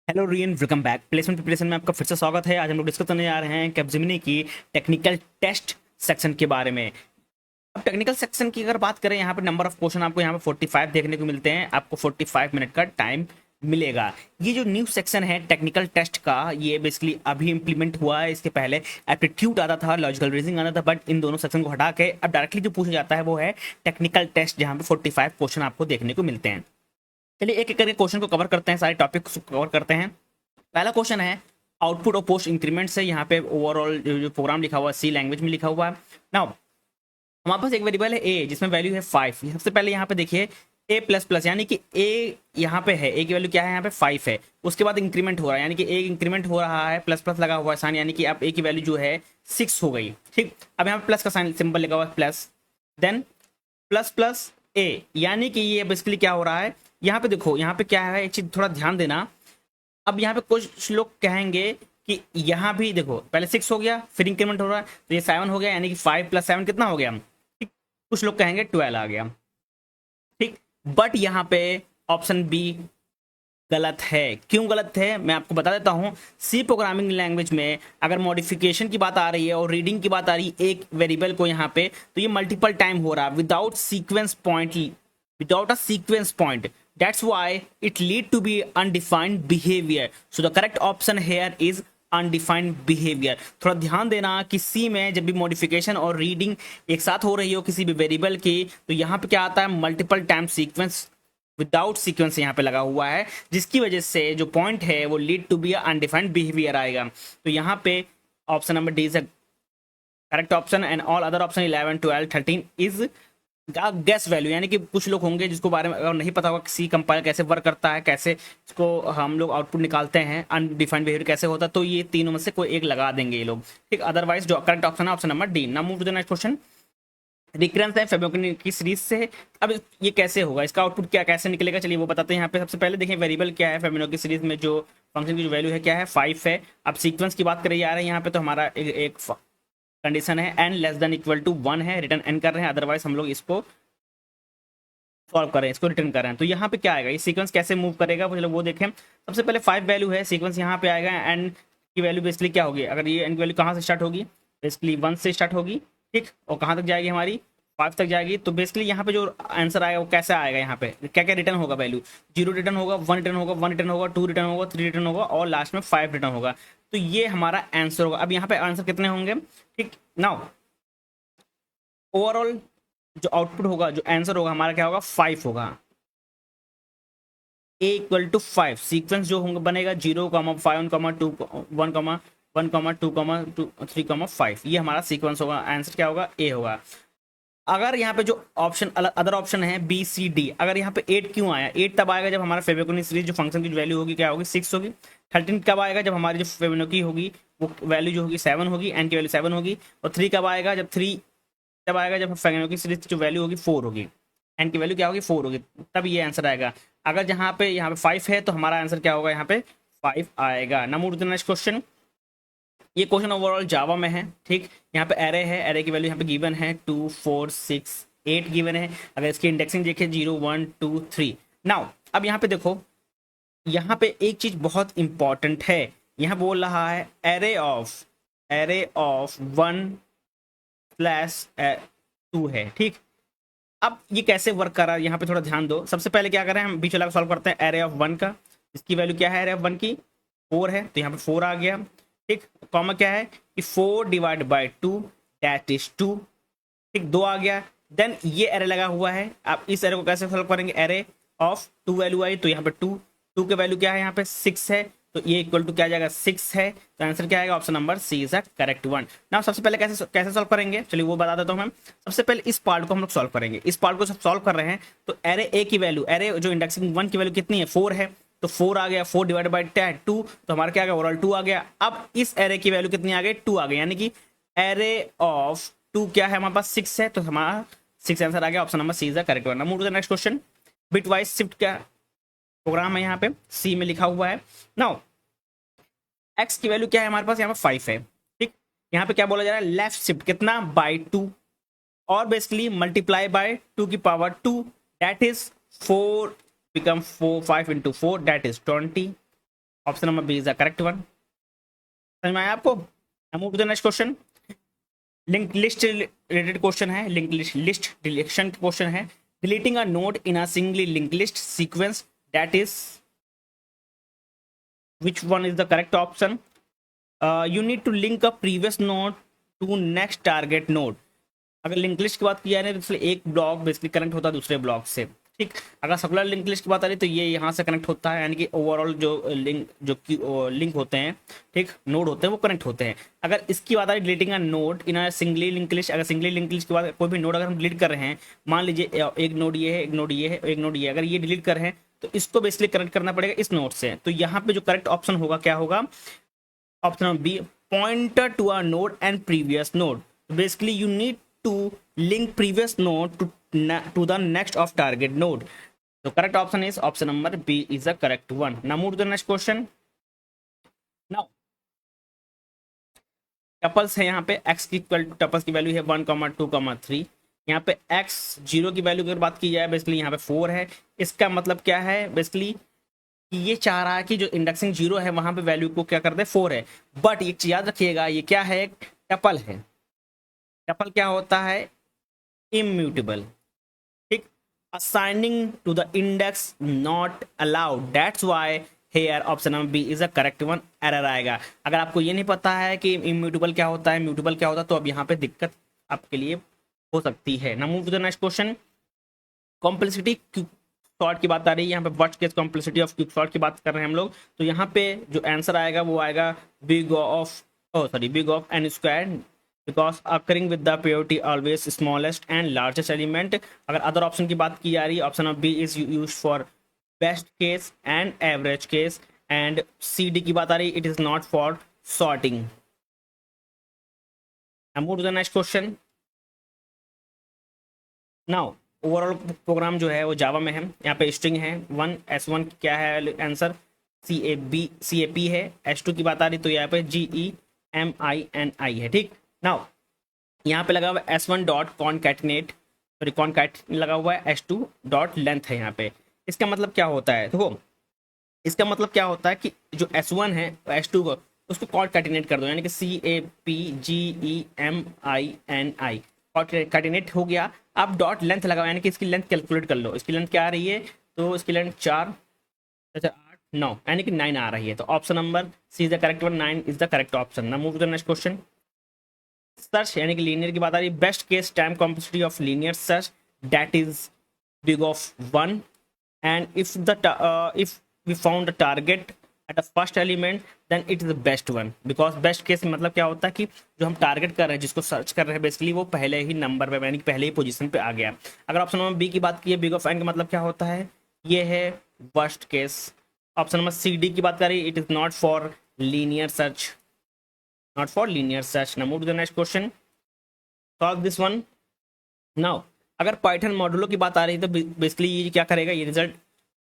Hello rayon, welcome back. Placement preparation में आपका फिर से स्वागत है। आज हम लोग डिस्कस करने जा रहे हैं कैपजेमिनी की टेक्निकल टेस्ट सेक्शन के बारे में। अब टेक्निकल सेक्शन की अगर बात करें, यहाँ पे नंबर ऑफ क्वेश्चन आपको यहाँ पे 45 देखने को मिलते हैं। आपको 45 मिनट का टाइम मिलेगा। ये जो न्यू सेक्शन है टेक्निकल टेस्ट का, ये बेसिकली अभी इंप्लीमेंट हुआ है। इसके पहले एप्टीट्यूड आता था, लॉजिकल रीजनिंग आता था, बट इन दोनों सेक्शन को हटा के अब डायरेक्टली जो पूछा जाता है वो है टेक्निकल टेस्ट, जहाँ पे 45 क्वेश्चन आपको देखने को मिलते हैं। चलिए एक एक करके क्वेश्चन को कवर करते हैं, सारे टॉपिक कवर करते हैं। पहला क्वेश्चन है आउटपुट और पोस्ट इंक्रीमेंट से। यहाँ पे ओवरऑल जो प्रोग्राम लिखा हुआ है सी लैंग्वेज में लिखा हुआ है। नाउ हमारे पास एक वेरिएबल है ए, जिसमें वैल्यू है 5। सबसे पहले यहाँ पे देखिए ए प्लस प्लस, यानी कि ए यहाँ पे है, ए की वैल्यू क्या है यहाँ पे 5 है। उसके बाद इंक्रीमेंट हो रहा है, यानी कि ए इंक्रीमेंट हो रहा है, प्लस प्लस लगा हुआ है साइन, यानी कि अब ए की वैल्यू जो है 6 हो गई। ठीक, अब यहाँ पे प्लस का साइन सिंबल लगा हुआ है प्लस, देन प्लस प्लस ए, यानी कि ये बेसिकली क्या हो रहा है। यहाँ पे देखो, यहाँ पे क्या है, एक चीज थोड़ा ध्यान देना। अब यहाँ पे कुछ लोग कहेंगे कि यहाँ भी देखो, पहले 6 हो गया, फिर इंक्रीमेंट हो रहा है, तो ये 7 हो गया, यानी कि 5 + 7 कितना हो गया। ठीक, कुछ लोग कहेंगे 12 आ गया। ठीक, बट यहाँ पे ऑप्शन बी गलत है। क्यों गलत है मैं आपको बता देता हूँ। सी प्रोग्रामिंग लैंग्वेज में अगर मॉडिफिकेशन की बात आ रही है और रीडिंग की बात आ रही है एक वेरिएबल को यहाँ पे, तो ये मल्टीपल टाइम हो रहा है without sequence point, without a sequence point. That's why it lead to be undefined behavior. So the correct option here is undefined behavior. थोड़ा ध्यान देना कि सी में जब भी मॉडिफिकेशन और रीडिंग एक साथ हो रही हो किसी भी वेरिएबल की, तो यहाँ पे क्या आता है, multiple time sequence without sequence यहाँ पे लगा हुआ है, जिसकी वजह से जो पॉइंट है वो lead to be undefined behaviour आएगा। तो यहाँ पे option number D is correct option and all other option 11, 12, 13 is guess value. यानी कि कुछ लोग होंगे जिसको बारे में अगर नहीं पता होगा सी कंपाइलर कैसे वर्क करता है, कैसे इसको हम लोग आउटपुट निकालते हैं, अनडिफाइंड बिहेवियर कैसे होता है, तो ये तीनों में से कोई एक लगा देंगे ये लोग। ठीक, अदरवाइज जो करेक्ट ऑप्शन है option number D. Now move to the next question. Recurrence है फेबोकनी की सीरीज से। अब ये कैसे होगा, इसका आउटपुट क्या कैसे निकलेगा, चलिए वो बताते हैं। यहाँ पे सबसे पहले देखिए वेरिएबल क्या है, फेबोकनी की सीरीज में जो फंक्शन की जो वैल्यू है क्या है, 5 है। अब सीक्वेंस की बात करिए आ रहे हैं यहाँ पे, तो हमारा एक कंडीशन है n less than equal to 1 है, रिटर्न n कर रहे हैं, अदरवाइज हम लोग इसको सॉल्व करें, इसको रिटर्न कर रहे हैं। तो यहाँ पे क्या आएगा, ये सीक्वेंस कैसे मूव करेगा वो चलो वो देखें। सबसे पहले 5 वैल्यू है, सीक्वेंस यहाँ पे आएगा, एन की वैल्यू बेसिकली क्या होगी, अगर ये एन की वैल्यू कहाँ से स्टार्ट होगी, बेसिकली 1 से स्टार्ट होगी। ठीक, और कहाँ तक जाएगी हमारी 5 तक जाएगी। तो बेसिकली यहाँ पे जो आंसर आएगा वो कैसे आएगा, यहाँ पे क्या क्या रिटर्न होगा, वैल्यू 0 रिटर्न होगा, 1 रिटर्न होगा, 1 रिटर्न होगा, 2 रिटर्न होगा, 3 रिटर्न होगा और लास्ट में 5 रिटर्न होगा। तो ये हमारा आंसर होगा। अब यहाँ पे आंसर कितने होंगे। ठीक, नाउ ओवरऑल जो आउटपुट होगा, जो आंसर होगा हमारा क्या होगा, 5 होगा। ए इक्वल टू 5 सीक्वेंस जो होगा बनेगा 0, 5, 2, 1, 1, 2, 3, 5। ये हमारा सीक्वेंस होगा। आंसर क्या होगा, ए होगा। अगर यहाँ पे जो ऑप्शन अदर ऑप्शन है बी सी डी, अगर यहाँ पे 8 क्यों आया, 8 तब आएगा जब हमारा फेबोकनी सीरीज जो फंक्शन की वैल्यू होगी क्या होगी, 6 होगी। 13 कब आएगा, जब हमारी जो फेबोकनी होगी वो वैल्यू जो होगी 7 होगी, एन की वैल्यू 7 होगी। और 3 कब आएगा, जब 3 तब आएगा जब फेबोकनी सीरीज की जो वैल्यू होगी 4 होगी, एन की वैल्यू क्या होगी 4 होगी, तब ये आंसर आएगा। अगर जहाँ पे यहाँ पे 5 है तो हमारा आंसर क्या होगा, यहाँ पे 5 आएगा। Now move to the next question. ये क्वेश्चन ओवरऑल जावा में है। ठीक, यहाँ पे एरे है, एरे की वैल्यू यहाँ पे गिवन है 2, 4, 6, 8 गिवन है। अगर इसकी इंडेक्सिंग देखें 0, 1, 2, 3। नाउ अब यहाँ पे देखो, यहाँ पे एक चीज बहुत इंपॉर्टेंट है। यहाँ बोल रहा है एरे ऑफ 1/2 है। ठीक, अब ये कैसे वर्क कर रहा है, यहाँ पे थोड़ा ध्यान दो। सबसे पहले क्या करें, हम बीच वाला सॉल्व करते हैं एरे ऑफ 1 का। इसकी वैल्यू क्या है, एरे ऑफ 1 की 4 है, तो यहाँ पे 4 आ गया। ठीक, कॉमा क्या है कि 4 डिवाइड बाई 2 दैट इज 2। ठीक, 2 आ गया। देन ये एरे लगा हुआ है। आप इस एरे को कैसे सॉल्व करेंगे, एरे ऑफ 2 वैल्यू आई, तो यहाँ पे 2 के वैल्यू क्या है, यहाँ पे 6 है, तो ये इक्वल टू क्या जाएगा 6 है। तो आंसर क्या आएगा, option number C is the correct one. ना सबसे पहले कैसे कैसे सॉल्व करेंगे, चलिए वो बता देता हूँ मैं। सबसे पहले इस पार्ट को हम लोग सॉल्व करेंगे। इस पार्ट को सब सॉल्व कर रहे हैं तो एरे ए की वैल्यू, एरे जो इंडेक्सिंग 1 की वैल्यू कितनी है, 4 है, तो 4 आ गया। 4 डिवाइड बाई 2, तो हमारा क्या आ गया, ओवरऑल 2 आ गया। अब इस एरे की वैल्यू कितनी आ गई, 2 आ गई, यानी कि एरे ऑफ 2 क्या है हमारे पास, 6 है, तो हमारा 6 आंसर आ गया। Option number C is the correct one. Move to the next question. Bitwise shift का प्रोग्राम है, यहाँ पे सी में लिखा हुआ है। नाउ एक्स की वैल्यू क्या है हमारे पास, यहाँ पे 5 है। ठीक, यहाँ पे क्या बोला जा रहा है, लेफ्ट शिफ्ट कितना, बाई 2, और बेसिकली मल्टीप्लाई बाय 2 की power 2 that is 4 become 4, 5 into 4 that is 20। Option number B is the correct one. समझ में आया आपको? Move to the next question. Link list related question है, लिंक लिस्ट डिलीशन क्वेश्चन है। Deleting a node in a singly link list sequence, that is which one is the correct option? You need to link a previous node to next target node। अगर link list की बात की जाए तो एक block basically connect होता है दूसरे ब्लॉक से, ठीक। अगर सर्कुलर लिंक लिस्ट की बात आ रही तो ये यहाँ से कनेक्ट होता है, यानी कि ओवरऑल जो लिंक होते हैं, ठीक, नोड होते हैं वो कनेक्ट होते हैं। अगर इसकी बात आ रही deleting a node in a singly link list, अगर सिंगली लिंक लिस्ट की बात, कोई भी नोड अगर हम डिलीट कर रहे हैं, मान लीजिए एक नोड ये है, एक नोड ये है, एक नोड ये है, अगर ये डिलीट कर रहे हैं तो इसको बेसिकली कनेक्ट करना पड़ेगा इस नोड से। तो यहाँ पे जो करेक्ट ऑप्शन होगा क्या होगा? Option number B, pointer to a node and previous node. Basically you need to link previous node to the next of target node। So correct option is option number B is the correct one। Now move to the next question। Now tuples है यहाँ पे x की equal to tuples की value है 1, 2, 3। यहाँ पे x 0 की value अगर बात की जाए बेसिकली यहाँ पे 4 है। इसका मतलब क्या है बेसिकली ये चाह रहा है कि जो इंडेक्सिंग 0 है वहां पे वैल्यू को क्या कर दे 4 है। बट एक चीज याद रखिएगा, ये क्या है? टपल है। टपल क्या होता है? इम्यूटेबल, ठीक। Assigning to the index not allowed, that's why here option number B is a correct one. Error आएगा अगर आपको ये नहीं पता है कि इम्यूटेबल क्या होता है, म्यूटेबल क्या होता है, तो अब यहाँ पे दिक्कत आपके लिए हो सकती है। Now move to the next question. Complexity quicksort की बात आ रही है, यहाँ पे worst case complexity of quicksort की बात कर रहे हैं हम लोग। तो यहाँ पे जो आंसर आएगा वो आएगा big of N square, because occurring with the priority always smallest and largest element। अगर अदर ऑप्शन की बात की जा रही है, option of B is use for best case and average case, and C D की बात आ रही है, it is not for sorting. Move to the next question. Now overall program जो है वो जावा में है। यहाँ पे स्ट्रिंग है 1 S1 क्या है आंसर? CAP है। S2 की बात आ रही तो यहाँ पे GEMINI है, ठीक। नाउ यहाँ पे लगा हुआ है S1 dot concatenate, sorry concat लगा हुआ है, S2 डॉट लेंथ है यहाँ पे। इसका मतलब क्या होता है? देखो इसका मतलब क्या होता है कि जो S1 है S2 को उसको कॉनकैटिनेट कर दो, यानी कि CAPGEMINI कॉनकैटिनेट हो गया। अब डॉट लेंथ लगाओ, यानी कि इसकी लेंथ कैलकुलेट कर लो। इसकी लेंथ क्या आ रही है? तो इसकी लेंथ 4, 8, 9, यानी कि 9 आ रही है। तो option number C is the correct one, 9 is the correct option. ना move to the next question. Search यानी कि लीनियर की बात आ रही है। Best case time complexity of linear search, that is big of 1, and if we found the target at the first element then it is the best one. Because best case मतलब क्या होता है कि जो हम टारगेट कर रहे हैं, जिसको सर्च कर रहे हैं बेसिकली, वो पहले ही नंबर पे यानी कि पहले ही पोजीशन पे आ गया। अगर ऑप्शन नंबर बी की बात की है, बिग ऑफ एन का मतलब क्या होता है? ये है worst case. Option number C D की बात करें, it is not for linear search, not for linear search। Now move to the next question, solve this one। now अगर पाइथन मॉड्यूलो की बात आ रही है तो बेसिकली ये क्या करेगा, ये रिजल्ट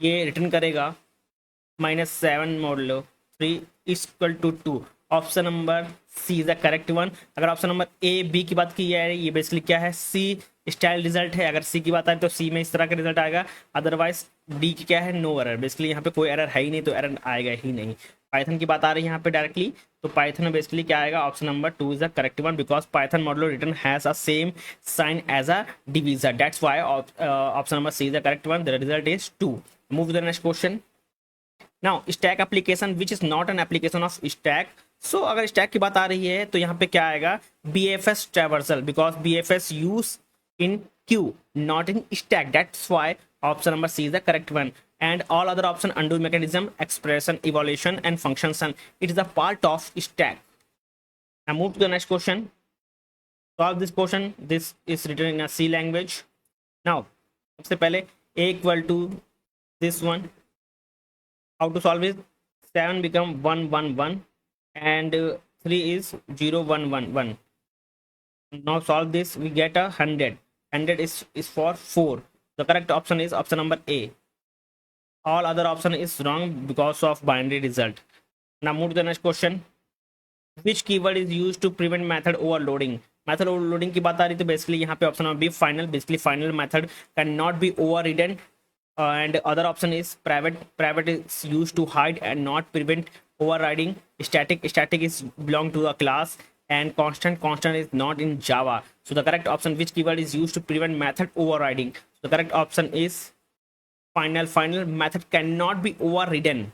ये रिटर्न करेगा -7 modulo 3 equal to 2। Option number C is the correct one. अगर ऑप्शन नंबर ए बी की बात की जाए, ये बेसिकली क्या है? सी स्टाइल रिजल्ट है। अगर सी की बात आ रही तो सी में इस तरह का रिजल्ट आएगा। अदरवाइज डी की क्या है? No error. बेसिकली यहाँ पे कोई एरर है ही नहीं, तो एरर आएगा ही नहीं। पाइथन की बात आ रही है यहाँ पे डायरेक्टली, तो पाइथन में बेसिकली क्या आएगा? Option number 2 is the correct one, because Python modulo return has a same sign as a divisor, that's why option number C is the correct one. The result is 2। Move to the next question. Now stack application which is not an application of stack. So अगर stack की बात आ रही है तो यहाँ पे क्या आएगा? BFS traversal, because BFS use in queue not in stack, that's why option number C is the correct one. And all other option undo mechanism, expression, evaluation and function, it is a part of stack। Now move to the next question, solve this question। This is written in a C language। now सबसे पहले a equal to this one, how to solve it? 7 become 1 1 1 and 3 is 0 1 1 1। now solve this, we get a 100 is for 4। the correct option is option number A। all other option is wrong because of binary result। now move to the next question, which keyword is used to prevent method overloading। method overloading की बात आ रही तो basically यहाँ पे option number B final. Basically final method can not be overridden and other option is private is used to hide and not prevent overriding. Static is belong to a class, and constant is not in Java. So the correct option, which keyword is used to prevent method overriding? So the correct option is final method cannot be overridden.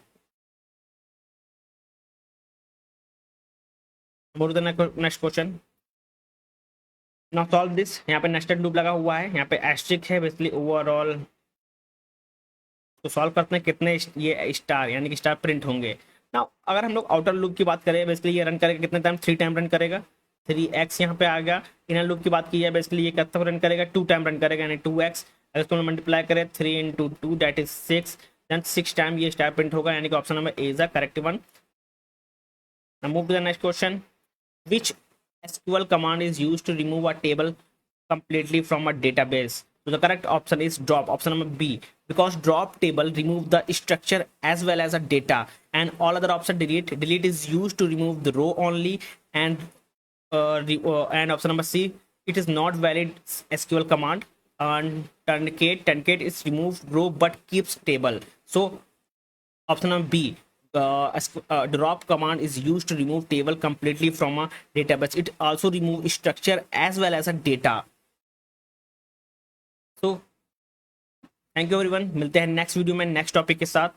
Move to the next question. Now solve this. यहाँ पे nested loop लगा हुआ है, यहाँ पे asterisk है basically overall. तो solve करते हैं कितने ये स्टार यानी कि स्टार प्रिंट होंगे ना। अगर हम लोग आउटर लूप की बात करें बेसिकली ये रन करेगा कितने टाइम, 3 टाइम रन करेगा। 3x यहाँ पे आ गया। इनर लूप की बात की है बेसिकली ये कितना रन करेगा, 2 टाइम रन करेगा यानी 2x। अगर इसको मल्टीप्लाई करें 3 × 2 दैट इज 6, देन 6 टाइम ये स्टार प्रिंट होगा यानी कि option number A is the correct one. Now move to the next question. Which SQL command is used to remove a table completely from a database? So the correct option is drop, option number B, because drop table remove the structure as well as a data, and all other option delete. Delete is used to remove the row only, and option number C, it is not valid SQL command. And truncate is remove row but keeps table. So option number B, drop command is used to remove table completely from a database. It also remove structure as well as a data. So thank you everyone, मिलते हैं next video में next topic के साथ।